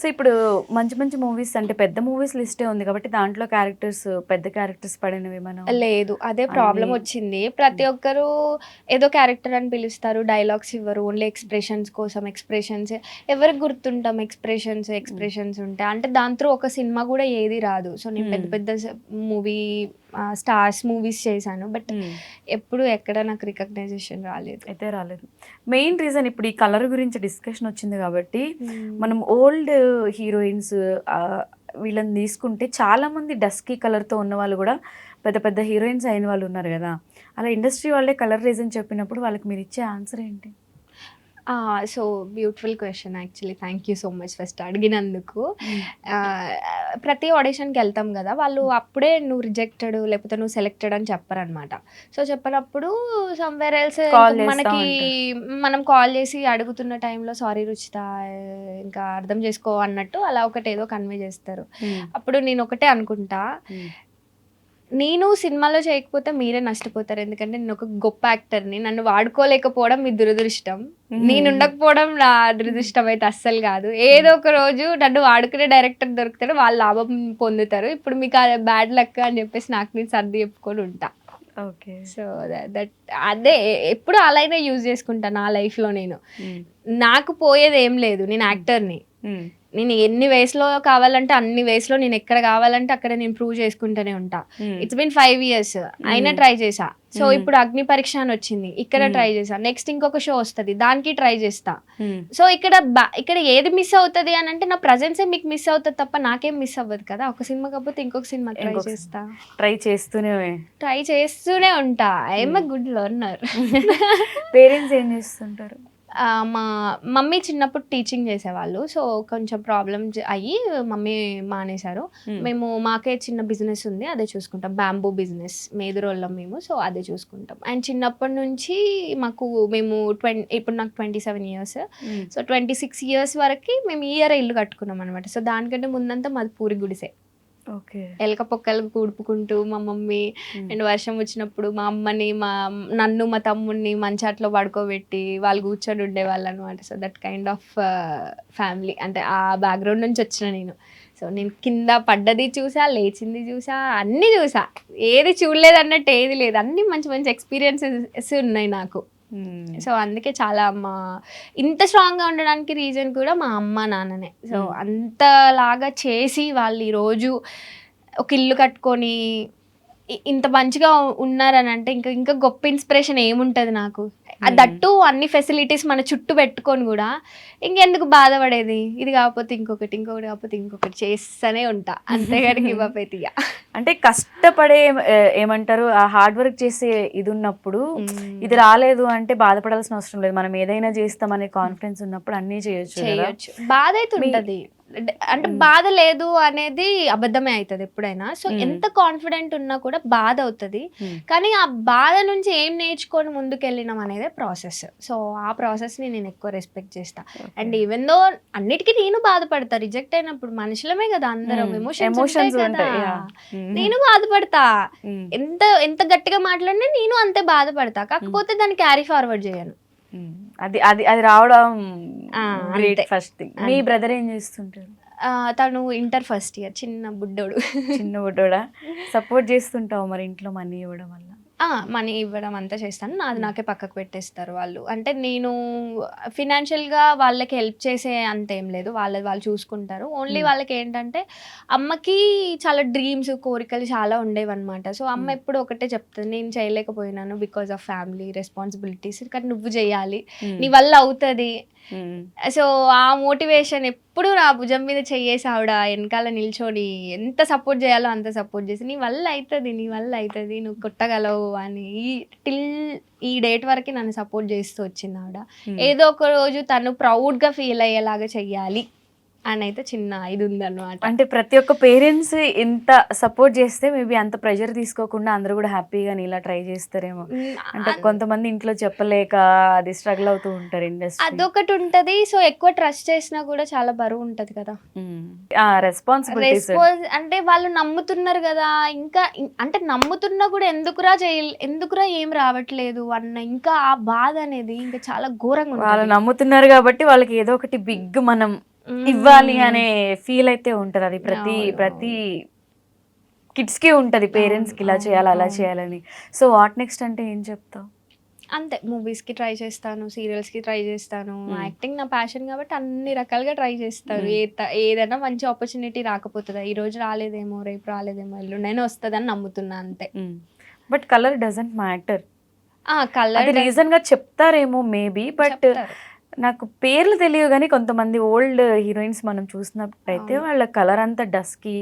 A: సో ఇప్పుడు మంచి మంచి మూవీస్ అంటే పెద్ద మూవీస్ లిస్టే ఉంది కాబట్టి దాంట్లో క్యారెక్టర్స్ పెద్ద క్యారెక్టర్స్ పడినవి మనం
B: లేదు. అదే ప్రాబ్లం వచ్చింది. ప్రతి ఒక్కరు ఏదో క్యారెక్టర్ అని పిలుస్తారు, డైలాగ్స్ ఇవ్వరు, ఓన్లీ ఎక్స్ప్రెషన్స్ కోసం. ఎక్స్ప్రెషన్స్ ఎవరికి గుర్తుంటాం? ఎక్స్ప్రెషన్స్ ఉంటాయి. అంటే దాంతో ఒక సినిమా కూడా ఏది రాదు. సో నేను పెద్ద పెద్ద మూవీ స్టార్స్ మూవీస్ చేశాను, బట్ ఎప్పుడు ఎక్కడ నాకు రికగ్నైజేషన్ రాలేదు.
A: మెయిన్ రీజన్ ఇప్పుడు ఈ కలర్ గురించి డిస్కషన్ వచ్చింది కాబట్టి మనం ఓల్డ్ హీరోయిన్స్ వీళ్ళని తీసుకుంటే చాలా మంది డస్కీ కలర్తో ఉన్న వాళ్ళు కూడా పెద్ద పెద్ద హీరోయిన్స్ అయిన వాళ్ళు ఉన్నారు కదా. అలా ఇండస్ట్రీ వాళ్ళే కలర్ రీజన్ చెప్పినప్పుడు వాళ్ళకి మీరు ఇచ్చే ఆన్సర్ ఏంటి?
B: So beautiful question actually. Thank you so much first అడిగినందుకు. ప్రతి ఆడిషన్కి వెళ్తాం కదా, వాళ్ళు అప్పుడే నువ్వు రిజెక్టెడ్ లేకపోతే నువ్వు సెలెక్టెడ్ అని చెప్పరనమాట. సో చెప్పినప్పుడు సమ్వేర్ ఎల్స్ మనకి మనం కాల్ చేసి అడుగుతున్న టైంలో సారీ రుచిత ఇంకా అర్థం చేసుకో అన్నట్టు అలా ఒకటి ఏదో కన్వే చేస్తారు. అప్పుడు నేను ఒకటే అనుకుంటా, నేను సినిమాలో చేయకపోతే మీరే నష్టపోతారు. ఎందుకంటే నేను ఒక గొప్ప యాక్టర్ని, నన్ను వాడుకోలేకపోవడం మీ దురదృష్టం, నేను ఉండకపోవడం నా దురదృష్టం అయితే అస్సలు కాదు. ఏదో ఒక రోజు నన్ను వాడుకునే డైరెక్టర్ దొరుకుతాడు, వాళ్ళు లాభం పొందుతారు. ఇప్పుడు మీకు ఆ బ్యాడ్ లక్ అని చెప్పేసి నాకు నేను సర్ది చెప్పుకొని ఉంటా.
A: ఓకే.
B: సో దట్ అదే ఎప్పుడు అలానే యూజ్ చేసుకుంటా నా లైఫ్లో. నేను నాకు పోయేది ఏం లేదు, నేను యాక్టర్ని. నేను ఎన్ని వేస్లో కావాలంటే అన్ని వేస్లో, నేను ఎక్కడ కావాలంటే అక్కడ నేను ప్రూవ్ చేసుకుంటూనే ఉంటా. ఇట్స్ బిన్ 5 years అయినా ట్రై చేసా. సో ఇప్పుడు అగ్ని పరీక్ష అని వచ్చింది, ఇక్కడ ట్రై చేసా. నెక్స్ట్ ఇంకొక షో వస్తుంది, దానికి ట్రై చేస్తా. సో ఇక్కడ ఏది మిస్ అవుతుంది అని అంటే నా ప్రజెన్సే మీకు మిస్ అవుతుంది తప్ప నాకేం మిస్ అవ్వదు కదా. ఒక సినిమా కాకపోతే ఇంకొక సినిమా ట్రై చేస్తూనే ఉంటా. I'm a good learner.
A: Parents ఏం చేస్తుంటారు?
B: మా మమ్మీ చిన్నప్పుడు టీచింగ్ చేసేవాళ్ళు. సో కొంచెం ప్రాబ్లమ్ అయ్యి మమ్మీ మానేశారు. మేము మాకే చిన్న బిజినెస్ ఉంది, అదే చూసుకుంటాం. బ్యాంబూ బిజినెస్, మేదురోళ్ళం మేము. సో అదే చూసుకుంటాం. అండ్ చిన్నప్పటి నుంచి మేము ఇప్పుడు నాకు 27 years. సో 26 years వరకు మేము ఈ ఇయర్ ఇల్లు కట్టుకున్నాం అనమాట. సో దానికంటే ముందంతా మాది పూరి గుడిసే. ఎలక పొక్కలు కూడుపుకుంటూ మా మమ్మీ అండ్ వర్షం వచ్చినప్పుడు మా అమ్మని నన్ను మా తమ్ముడిని మంచాట్లో పడుకోబెట్టి వాళ్ళు కూర్చొని ఉండేవాళ్ళు అనమాట. So that kind of family, అంటే ఆ బ్యాక్గ్రౌండ్ నుంచి వచ్చిన నేను. సో నేను కింద పడ్డది చూసా, లేచింది చూసా, అన్నీ చూసా. ఏది చూడలేదు అన్నట్టు ఏది లేదు, అన్నీ మంచి మంచి ఎక్స్పీరియన్సెస్ ఉన్నాయి నాకు. సో అందుకే చాలా ఇంత స్ట్రాంగ్గా ఉండడానికి రీజన్ కూడా మా అమ్మ నాన్ననే. సో అంతలాగా చేసి వాళ్ళు ఈరోజు ఒక ఇల్లు కట్టుకొని ఇంత మంచిగా ఉన్నారని అంటే ఇంకా గొప్ప ఇన్స్పిరేషన్ ఏముంటుంది నాకు. దట్టు అన్ని ఫెసిలిటీస్ మన చుట్టూ పెట్టుకొని కూడా ఇంకెందుకు బాధపడేది. ఇది కాకపోతే ఇంకొకటి కాకపోతే ఇంకొకటి చేస్తూనే ఉంటా, అంతేగాని గివ్ అప్ అయితే.
A: అంటే కష్టపడే ఏమంటారు ఆ హార్డ్ వర్క్ చేసే ఇది ఉన్నప్పుడు ఇది రాలేదు అంటే బాధపడాల్సిన అవసరం లేదు. మనం ఏదైనా చేస్తామనే కాన్ఫిడెన్స్ ఉన్నప్పుడు అన్నీ చేయొచ్చు.
B: బాధ అయితే ఉంటుంది, అంటే బాధ లేదు అనేది అబద్ధమే అవుతుంది ఎప్పుడైనా. సో ఎంత కాన్ఫిడెంట్ ఉన్నా కూడా బాధ అవుతుంది, కానీ ఆ బాధ నుంచి ఏం నేర్చుకొని ముందుకెళ్ళినాం అనేది ప్రాసెస్. సో ఆ ప్రాసెస్ ని నేను ఎక్కువ రెస్పెక్ట్ చేస్తా. అండ్ ఈవెన్ దో అన్నిటికీ నేను బాధపడతా, రిజెక్ట్ అయినప్పుడు మనుషులమే కదా అందరం, ఎమోషన్స్ ఉంటాయి. నేను బాధపడతా, ఎంత గట్టిగా మాట్లాడినా నేను అంతే బాధపడతా. కాకపోతే దాన్ని క్యారీ ఫార్వర్డ్ చేయను.
A: అది రావడం గ్రేట్ ఫస్ట్ థింగ్. మీ బ్రదర్ ఏం చేస్తుంటారు?
B: తను ఇంటర్ ఫస్ట్ ఇయర్, చిన్న బుడ్డోడా?
A: సపోర్ట్ చేస్తుంటావు మరి ఇంట్లో మనీ ఇవ్వడం వల్ల?
B: మనీ ఇవ్వడం అంతా చేస్తాను. నాది నాకే పక్కకు పెట్టేస్తారు వాళ్ళు. అంటే నేను ఫినాన్షియల్‌గా వాళ్ళకి హెల్ప్ చేసే అంతేం లేదు. వాళ్ళది వాళ్ళు చూసుకుంటారు. ఓన్లీ వాళ్ళకేంటంటే అమ్మకి చాలా డ్రీమ్స్, కోరికలు చాలా ఉండేవన్నమాట. సో, అమ్మ ఎప్పుడు ఒకటే చెప్తది, "నేను చేయలేకపోయినాను బికాజ్ ఆఫ్ ఫ్యామిలీ రెస్పాన్సిబిలిటీస్. కానీ నువ్వు చేయాలి. నీ వల్ల అవుతది." సో, ఆ మోటివేషన్ ఎప్పుడు నా భుజం మీద చెయ్యేసి ఆవిడ ఎనకాల నిల్చొని ఎంత సపోర్ట్ చేయాలో అంత సపోర్ట్ చేసి, "నీ వల్ల అయితది. నీ వల్ల అయితది. నువ్వు కొట్టగలవు" అని టిల్ ఈ డేట్ వరకి నన్ను సపోర్ట్ చేస్తూ వచ్చింది ఆవిడ. ఏదో ఒక రోజు తను ప్రౌడ్‌గా ఫీల్ అయ్యేలాగా చెయ్యాలి అనైతే చిన్న ఇది ఉందన్నమాట.
A: అంటే ప్రతి ఒక్క పేరెంట్స్ ఇంత సపోర్ట్ చేస్తే మేబీ అంత ప్రెషర్ తీసుకోకుండా అందరూ కూడా హ్యాపీగా ఇలా ట్రై చేస్తారేమో. అంటే కొంతమంది ఇంట్లో చెప్పలేక అది స్ట్రగుల్ అవుతూ ఉంటారు ఇండస్ట్రీ.
B: అదొకటి ఉంటది. సో, ఎక్కువ ట్రస్ట్ చేసినా కూడా చాలా బరువు ఉంటది కదా.
A: రెస్పాన్సిబిలిటీస్
B: అంటే వాళ్ళు నమ్ముతున్నారు కదా, ఇంకా అంటే నమ్ముతున్నా కూడా ఎందుకురా ఏం రావట్లేదు అన్న ఇంకా ఆ బాధ అనేది ఇంకా చాలా ఘోరంగా
A: వాళ్ళు
B: ఉంటుంది.
A: నమ్ముతున్నారు కాబట్టి వాళ్ళకి ఏదో ఒకటి బిగ్ మనం ఇవ్వాలి అనే ఫీల్ అయితే ఉంటది. అది ప్రతి కిడ్స్ కి ఉంటది, పేరెంట్స్ కి ఇలా చేయాలి అలా చేయాలని. సో వాట్ నెక్స్ట్ అంటే ఏం చెప్తావు?
B: అంతే, మూవీస్కి ట్రై చేస్తాను, సీరియల్స్కి ట్రై చేస్తాను. యాక్టింగ్ నా ప్యాషన్ కాబట్టి అన్ని రకాలుగా ట్రై చేస్తాను. ఏదైనా మంచి ఆపర్చునిటీ రాకపోతుందా, ఈ రోజు రాలేదేమో, రేపు రాలేదేమో, ఎల్లుండైనా వస్తుందని నమ్ముతున్నా అంతే.
A: But colour doesn't matter.
B: Colour
A: reason గా చెప్తారేమో మేబీ, బట్ నాకు పేర్లు తెలియదు కానీ కొంతమంది ఓల్డ్ హీరోయిన్స్ మనం చూసినట్టయితే వాళ్ళ కలర్ అంతా డస్కీ,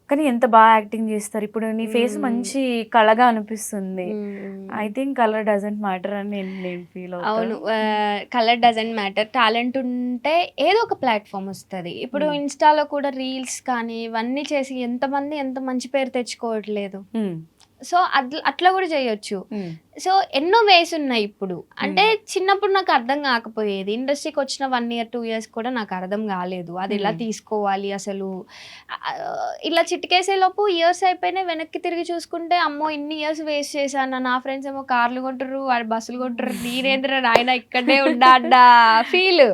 A: కానీ ఎంత బాగా యాక్టింగ్ చేస్తారు. ఇప్పుడు నీ ఫేస్ మంచి కళగా అనిపిస్తుంది. I think colour doesn't matter అని నేను ఫీల్
B: అవును, కలర్ డజంట్ మ్యాటర్. టాలెంట్ ఉంటే ఏదో ఒక ప్లాట్ఫామ్ వస్తుంది. ఇప్పుడు ఇన్స్టాలో కూడా రీల్స్ కానీ ఇవన్నీ చేసి ఎంత మంచి పేరు తెచ్చుకోవట్లేదు. సో అట్లా కూడా చేయొచ్చు. సో ఎన్నో వేస్ ఉన్నాయి ఇప్పుడు. అంటే చిన్నప్పుడు నాకు అర్థం కాకపోయేది, ఇండస్ట్రీకి వచ్చిన 1 year 2 years కూడా నాకు అర్థం కాలేదు అది ఎలా తీసుకోవాలి అసలు. ఇలా చిటికేసేలోపు ఇయర్స్ అయిపోయినాయి. వెనక్కి తిరిగి చూసుకుంటే అమ్మో ఇన్ని ఇయర్స్ వేస్ట్ చేశాను. నా ఫ్రెండ్స్ ఏమో కార్లు కొంటారు, వాడు బస్సులు కొంటారు, నేనేంద్ర నాయన ఇక్కడే ఉండా ఫీల్.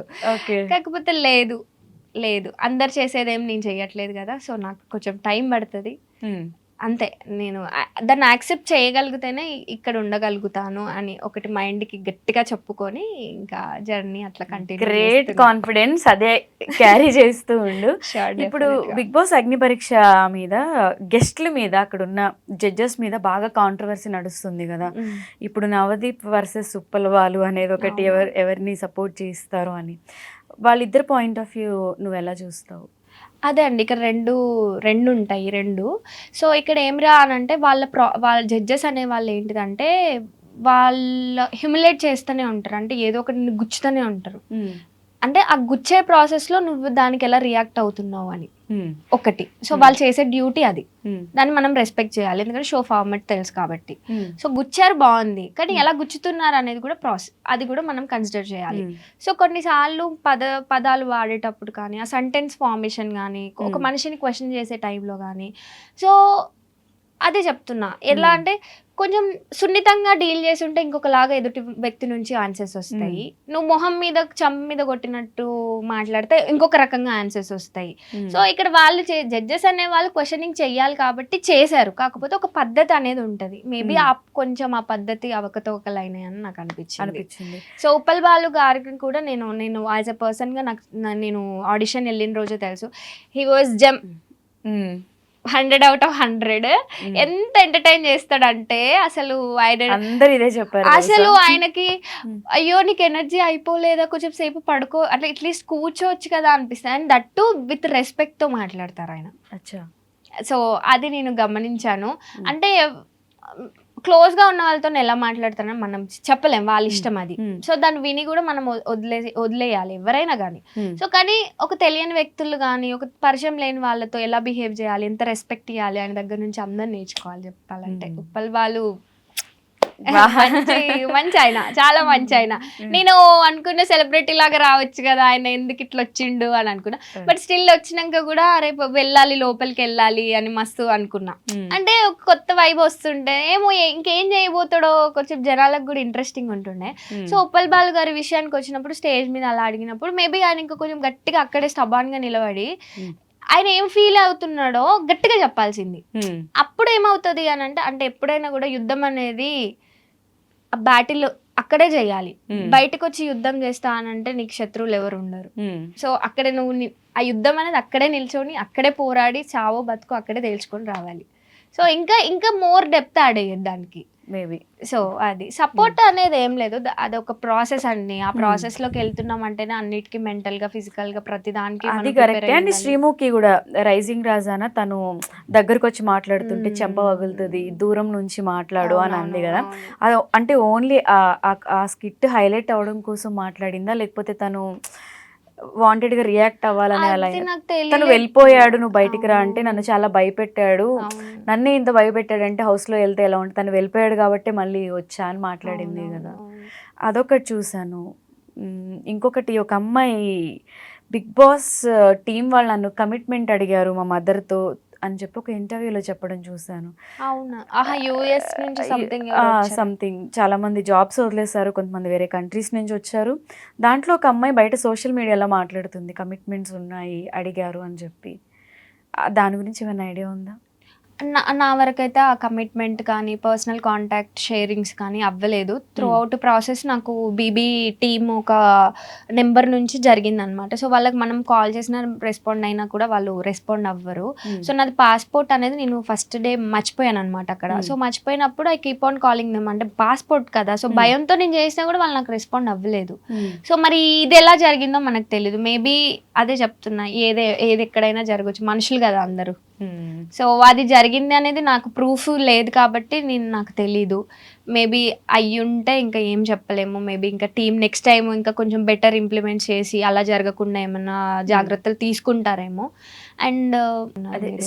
B: కాకపోతే లేదు అందరు చేసేదేం నేను చెయ్యట్లేదు కదా. సో నాకు కొంచెం టైం పడుతుంది అంతే. నేను దాన్ని యాక్సెప్ట్ చేయగలిగితేనే ఇక్కడ ఉండగలుగుతాను అని ఒకటి మైండ్కి గట్టిగా చెప్పుకొని ఇంకా జర్నీ అట్లా కంటిన్యూ.
A: గ్రేట్ కాన్ఫిడెన్స్, అదే క్యారీ చేస్తూ ఉండు. ఇప్పుడు బిగ్ బాస్ అగ్ని పరీక్ష మీద గెస్ట్ల మీద అక్కడ ఉన్న జడ్జెస్ మీద బాగా కాంట్రవర్సీ నడుస్తుంది కదా. ఇప్పుడు నవదీప్ వర్సెస్ ఉప్పల్ బాలు అనేది ఒకటి, ఎవరిని సపోర్ట్ చేస్తారు అని, వాళ్ళిద్దరు పాయింట్ ఆఫ్ వ్యూ నువ్వు ఎలా చూస్తావు?
B: అదే అండి, ఇక్కడ రెండు ఉంటాయి. సో ఇక్కడ ఏం రా అని అంటే వాళ్ళ జడ్జెస్ అనే వాళ్ళు ఏంటిదంటే వాళ్ళ హ్యూమిలేట్ చేస్తూనే ఉంటారు. అంటే ఏదో ఒకటి గుచ్చుతూనే ఉంటారు. అంటే ఆ గుచ్చే ప్రాసెస్లో నువ్వు దానికి ఎలా రియాక్ట్ అవుతున్నావు అని ఒకటి. సో వాళ్ళు చేసే డ్యూటీ అది, దాన్ని మనం రెస్పెక్ట్ చేయాలి ఎందుకంటే షో ఫార్మాట్ తెలుసు కాబట్టి. సో గుచ్చారు బాగుంది, కానీ ఎలా గుచ్చుతున్నారు అనేది కూడా ప్రాసెస్, అది కూడా మనం కన్సిడర్ చేయాలి. సో కొన్నిసార్లు పదాలు వాడేటప్పుడు కానీ, ఆ సెంటెన్స్ ఫార్మేషన్ కానీ, ఒక మనిషిని క్వశ్చన్ చేసే టైంలో కానీ, సో అదే చెప్తున్నా. ఎలా అంటే కొంచెం సున్నితంగా డీల్ చేసి ఉంటే ఇంకొకలాగా ఎదుటి వ్యక్తి నుంచి ఆన్సర్స్ వస్తాయి. నువ్వు మొహం మీద చంప మీద కొట్టినట్టు మాట్లాడితే ఇంకొక రకంగా ఆన్సర్స్ వస్తాయి. సో ఇక్కడ వాళ్ళు జడ్జెస్ అనే వాళ్ళు క్వశ్చనింగ్ చెయ్యాలి కాబట్టి చేశారు, కాకపోతే ఒక పద్ధతి అనేది ఉంటుంది. మేబీ కొంచెం ఆ పద్ధతి అవకతవకలైనాయి అని నాకు అనిపించింది. సో ఉప్పల్ బాలు గారికి కూడా నేను యాజ్ ఎ పర్సన్ గా నేను ఆడిషన్ వెళ్ళిన రోజే తెలుసు, he was gem. 100 out of 100. ఎంత ఎంటర్టైన్ చేస్తాడంటే అసలు
A: అందరూ ఇదే చెప్పారు.
B: అసలు ఆయనకి అయ్యో నీకు ఎనర్జీ అయిపోలేదా, కొంచెం సేపు పడుకో, అట్లా అట్లీస్ట్ కూర్చోవచ్చు కదా అనిపిస్తుంది. And that to with respect తో మాట్లాడతారు ఆయన. సో అది నేను గమనించాను. అంటే క్లోజ్ గా ఉన్న వాళ్ళతో ఎలా మాట్లాడతారని మనం చెప్పలేం, వాళ్ళ ఇష్టం అది. సో దాన్ని విని కూడా మనం వదిలేయాలి ఎవరైనా కానీ. సో కానీ ఒక తెలియని వ్యక్తులు కానీ, ఒక పరిచయం లేని వాళ్ళతో ఎలా బిహేవ్ చేయాలి, ఎంత రెస్పెక్ట్ ఇవ్వాలి ఆయన దగ్గర నుంచి అందరు నేర్చుకోవాలి చెప్పాలంటే. ఉప్పల్ బాలు మంచి ఆయన, చాలా మంచి ఆయన. నేను అనుకున్న సెలబ్రిటీ లాగా రావచ్చు కదా ఆయన, ఎందుకు ఇట్లా వచ్చిండు అని అనుకున్నా. బట్ స్టిల్ వచ్చినాక కూడా రేపు వెళ్ళాలి, లోపలికి వెళ్ళాలి అని మస్తు అనుకున్నా. అంటే కొత్త వైబ్ వస్తుంటే ఏమో ఇంకేం చేయబోతాడో కొంచెం జనాలకు కూడా ఇంట్రెస్టింగ్ ఉంటుండే. సో ఉప్పల్ బాలు గారి విషయానికి వచ్చినప్పుడు స్టేజ్ మీద అలా అడిగినప్పుడు మేబీ ఆయన ఇంకా కొంచెం గట్టిగా అక్కడే స్టబాన్ గా నిలబడి ఆయన ఏం ఫీల్ అవుతున్నాడో గట్టిగా చెప్పాల్సింది. అప్పుడు ఏమవుతుంది అని అంటే ఎప్పుడైనా కూడా యుద్ధం అనేది ఆ బ్యాటిల్ అక్కడే చేయాలి. బయటకు వచ్చి యుద్ధం చేస్తా అనంటే నీకు శత్రువులు ఎవరు ఉండరు. సో అక్కడే నువ్వు ఆ యుద్ధం అనేది అక్కడే నిల్చొని అక్కడే పోరాడి చావో బతుకు అక్కడే తేల్చుకొని రావాలి. సో ఇంకా మోర్ డెప్త్ యాడ్ అయ్యేది దానికి
A: మేబీ.
B: సో అది సపోర్ట్ అనేది ఏం లేదు, అదొక ప్రాసెస్ అండి. ఆ ప్రాసెస్ లోకి వెళ్తున్నాం అంటేనే అన్నిటికీ మెంటల్ గా ఫిజికల్ గా ప్రతి దానికి
A: అది కరెక్ట్. అండ్ శ్రీముఖి కూడా రైజింగ్ రాజాన తను దగ్గరకు వచ్చి మాట్లాడుతుంటే చెంప పగులుతుంది, దూరం నుంచి మాట్లాడు అని అంది కదా. అది అంటే ఓన్లీ ఆ స్కిట్ హైలైట్ అవడం కోసం మాట్లాడిందా, లేకపోతే తను వాంటెడ్ గా రియాక్ట్ అవ్వాలని అలా తను వెళ్ళిపోయాడు నువ్వు బయటికి రా అంటే నన్ను చాలా భయపెట్టాడు, నన్నే ఇంత భయపెట్టాడంటే హౌస్ లో వెళ్తే ఎలా ఉంటుంది, తను వెళ్ళిపోయాడు కాబట్టి మళ్ళీ వచ్చా అని మాట్లాడింది కదా. అదొకటి చూసాను. ఇంకొకటి ఒక అమ్మాయి బిగ్ బాస్ టీం వాళ్ళు నన్ను కమిట్మెంట్ అడిగారు మా మదర్తో అని చెప్పి ఒక ఇంటర్వ్యూలో చెప్పడం చూసాను. సంథింగ్ చాలా మంది జాబ్స్ వదిలేశారు, కొంతమంది వేరే కంట్రీస్ నుంచి వచ్చారు. దాంట్లో ఒక అమ్మాయి బయట సోషల్ మీడియాలో మాట్లాడుతుంది కమిట్మెంట్స్ ఉన్నాయి అడిగారు అని చెప్పి. దాని గురించి ఏమైనా ఐడియా ఉందా?
B: నా వరకైతే ఆ కమిట్మెంట్ కానీ పర్సనల్ కాంటాక్ట్ షేరింగ్స్ కానీ అవ్వలేదు. త్రూ అవుట్ ప్రాసెస్ నాకు బీబీ టీమ్ ఒక నెంబర్ నుంచి జరిగిందనమాట. సో వాళ్ళకి మనం కాల్ చేసిన రెస్పాండ్ అయినా కూడా వాళ్ళు రెస్పాండ్ అవ్వరు. సో నాది పాస్పోర్ట్ అనేది నేను ఫస్ట్ డే మర్చిపోయాను అనమాట అక్కడ. సో మర్చిపోయినప్పుడు I keep on calling them, అంటే పాస్పోర్ట్ కదా, సో భయంతో నేను చేసినా కూడా వాళ్ళు నాకు రెస్పాండ్ అవ్వలేదు. సో మరి ఇది ఎలా జరిగిందో మనకు తెలియదు. మేబీ అదే చెప్తున్నా, ఏది ఎక్కడైనా జరగచ్చు, మనుషులు కదా అందరూ. సో అది జరిగింది అనేది నాకు ప్రూఫ్ లేదు కాబట్టి నాకు తెలీదు. మేబీ అయ్యుంటే ఇంకా ఏం చెప్పలేము. మేబీ ఇంకా టీం నెక్స్ట్ టైం ఇంకా కొంచెం బెటర్ ఇంప్లిమెంట్ చేసి అలా జరగకుండా ఏమన్నా జాగ్రత్తలు తీసుకుంటారేమో. అండ్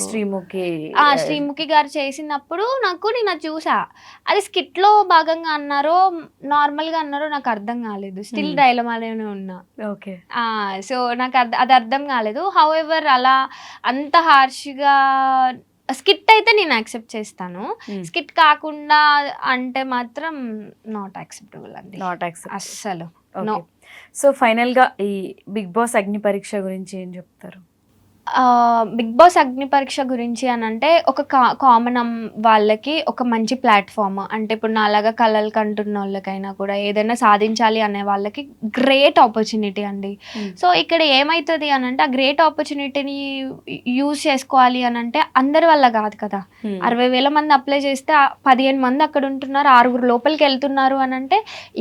B: శ్రీముఖి గారు చేసినప్పుడు నేను అది చూసా. అది స్కిట్ లో భాగంగా అన్నారో నార్మల్ గా అన్నారో నాకు అర్థం కాలేదు. స్టిల్ డైలమాలోనే ఉన్నా.
A: ఓకే.
B: సో నాకు అది అర్థం కాలేదు. హౌ ఎవర్ అలా అంత హార్ష్గా స్కిట్ అయితే నేను యాక్సెప్ట్ చేస్తాను. స్కిట్ కాకుండా అంటే మాత్రం నాట్ యాక్సెప్టబుల్ అండి, అస్సలు నో.
A: సో ఫైనల్ గా ఈ బిగ్ బాస్ అగ్ని పరీక్ష గురించి ఏం చెప్తారు?
B: బిగ్ బాస్ అగ్ని పరీక్ష గురించి అని అంటే ఒక కామన్ వాళ్ళకి ఒక మంచి ప్లాట్ఫామ్. అంటే ఇప్పుడు నాలాగా కళలు కంటున్న వాళ్ళకైనా కూడా ఏదైనా సాధించాలి అనే వాళ్ళకి గ్రేట్ ఆపర్చునిటీ అండి. సో ఇక్కడ ఏమవుతుంది అని అంటే ఆ గ్రేట్ ఆపర్చునిటీని యూజ్ చేసుకోవాలి అని అంటే అందరి వల్ల కాదు కదా. 60,000 మంది అప్లై చేస్తే 15 మంది అక్కడ ఉంటున్నారు, 6 లోపలికి వెళ్తున్నారు అని అంటే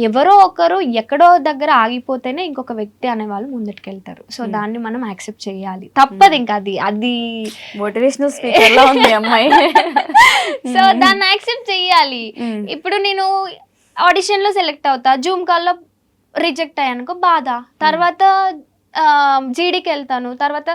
B: ఎవరో ఒకరు ఎక్కడో దగ్గర ఆగిపోతేనే ఇంకొక వ్యక్తి అనే వాళ్ళు ముందుకు వెళ్తారు. సో దాన్ని మనం యాక్సెప్ట్ చేయాలి, తప్పదు. ఇంకా అది
A: మోటివేషనల్ స్పీకర్ లా ఉంది అమ్మాయి.
B: సో దాన్ని యాక్సెప్ట్ చెయ్యాలి. ఇప్పుడు నేను ఆడిషన్ లో సెలెక్ట్ అవుతా, జూమ్ కాల్ లో రిజెక్ట్ అయ్యానుకో బాధ, తర్వాత జీడీకి వెళ్తాను, తర్వాత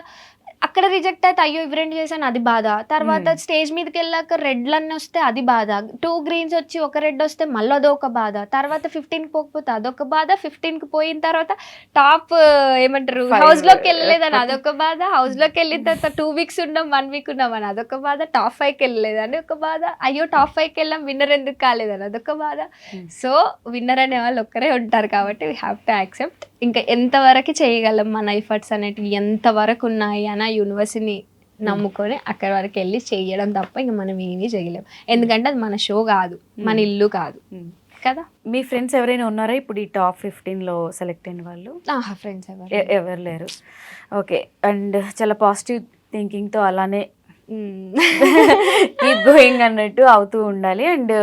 B: అక్కడ రిజెక్ట్ అయితే అయ్యో ఇవి చేశాను అది బాధ, తర్వాత స్టేజ్ మీదకి వెళ్ళాక రెడ్లన్నీ వస్తే అది బాధ, 2 గ్రీన్స్ వచ్చి ఒక రెడ్ వస్తే మళ్ళీ అదొక బాధ, తర్వాత 15కి పోకపోతే అదొక బాధ, 15కి పోయిన తర్వాత టాప్ ఏమంటారు హౌస్ లోకి వెళ్ళలేదని అదొక బాధ, హౌస్ లోకి వెళ్ళిన తర్వాత 2 వీక్స్ ఉన్నాం 1 వీక్ ఉన్నామని అదొక బాధ, టాప్ 5కి వెళ్ళలేదని ఒక బాధ, అయ్యో టాప్ 5కి వెళ్ళాం విన్నర్ ఎందుకు కాలేదని అదొక బాధ. సో విన్నర్ అనే వాళ్ళు ఒక్కరే ఉంటారు కాబట్టి వీ హ్యావ్ టు యాక్సెప్ట్. ఇంకా ఎంతవరకు చేయగలం, మన ఎఫర్ట్స్ అనేటివి ఎంతవరకు ఉన్నాయి అని యూనివర్సిటీని నమ్ముకొని అక్కడి వరకు వెళ్ళి చేయడం తప్ప ఇంకా మనం ఏమీ చేయలేం. ఎందుకంటే అది మన షో కాదు, మన ఇల్లు కాదు కదా.
A: మీ ఫ్రెండ్స్ ఎవరైనా ఉన్నారా ఇప్పుడు ఈ టాప్ 15లో సెలెక్ట్ అయిన వాళ్ళు?
B: ఫ్రెండ్స్
A: ఎవరు లేరు. ఓకే. అండ్ చాలా పాజిటివ్ థింకింగ్తో అలానే కీప్ గోయింగ్ అన్నట్టు అవుతూ ఉండాలి. అండ్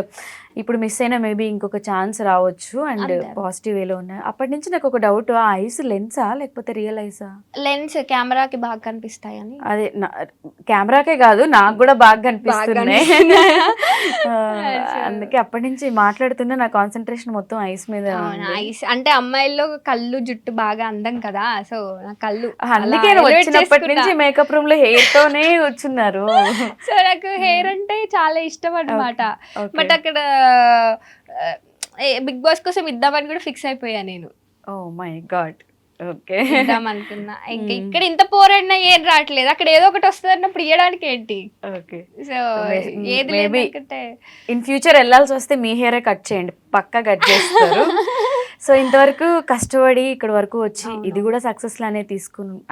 A: ఇప్పుడు మిస్ అయినా మేబీ ఇంకొక ఛాన్స్ రావచ్చు అండ్ పాజిటివ్ వేలో ఉన్నాయి. అప్పటి నుంచి నాకు ఒక డౌట్, ఆ ఐస్ లెన్సా లేకపోతే రియల్ ఐసా?
B: లెన్స్ కెమెరాకి బాగా కనిపిస్తాయని.
A: అదే కెమెరాకే కాదు నాకు కూడా బాగా కనిపిస్తున్నాయి. అందుకే అప్పటి నుంచి మాట్లాడుతున్నా నా కాన్సన్ట్రేషన్ మొత్తం ఐస్ మీద.
B: ఐస్ అంటే అమ్మాయిల్లో కళ్ళు జుట్టు బాగా అందం కదా, సో నా కళ్ళు
A: అందుకే వచ్చినప్పటి నుంచి మేకప్ రూమ్ లో హెయిర్ తోనే వచ్చున్నారు.
B: సో నాకు హెయిర్ అంటే చాలా ఇష్టం అన్నమాట. బట్ అక్కడ బిగ్ బాస్ కోసం ఇద్దామని కూడా ఫిక్స్ అయిపోయా నేను.
A: Oh my God. ఓకే.
B: ఇద్దాం అనుకున్నా, ఇంకా ఇక్కడ ఇంత పోరాడినా ఏం రావట్లేదు, అక్కడ ఏదో ఒకటి వస్తుంది అన్నప్పుడు ఇవ్వడానికి ఏంటి.
A: ఓకే.
B: సో ఏది లేదంటే
A: ఇన్ ఫ్యూచర్ వెళ్ళాల్సి వస్తే మీ హెయిరే కట్ చేయండి, పక్కా కట్ చేస్తారు. సో ఇంతవరకు కష్టపడి ఇక్కడ వరకు వచ్చి ఇది కూడా సక్సెస్ లానే తీసుకుని